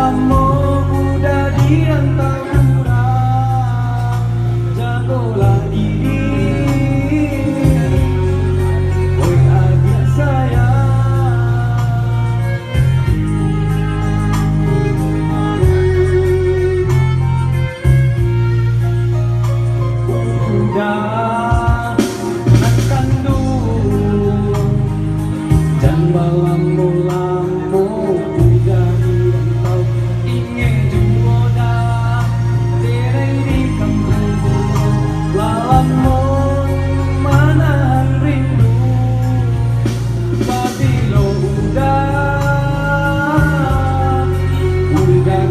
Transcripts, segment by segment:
Lamo muda di rantau kurang, jagolah diri, oi adik sayang. Udah nak kandung, jangan lamu-lamu udah di rantau, ingin juoda tereng di kampung, lalamun manahan rindu, babilo udah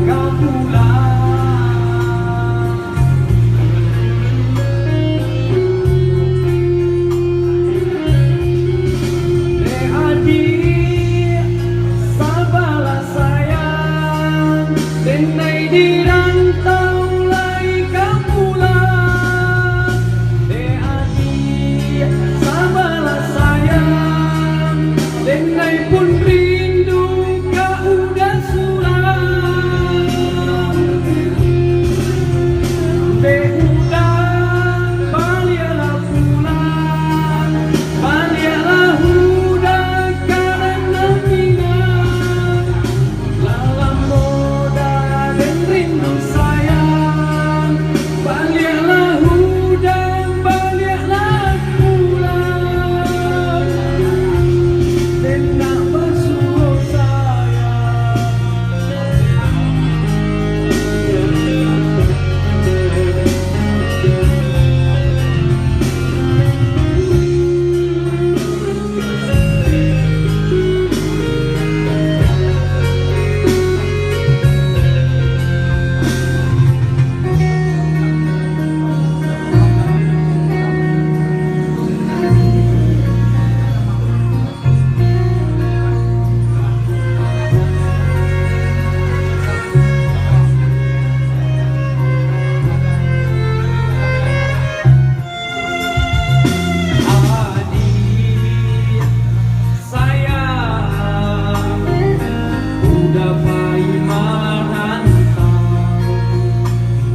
kau pulang. Denai di rantau lai kau pulang, adik sabarlah sayang, denai pun rindu kau udah suram, udah baliklah pulang, baliklah udah karena ingat lalamu rindu sayang, baliklah udah, baliklah pulang, dan nak bersuruh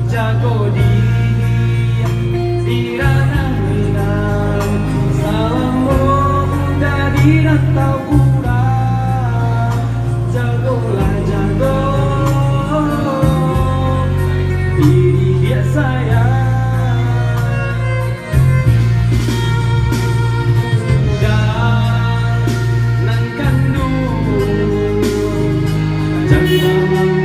jago diri di ranah-ranah, salamu udah di rantau kurang, jagolah jago diri dia sayang. Udah nan kandung, jangan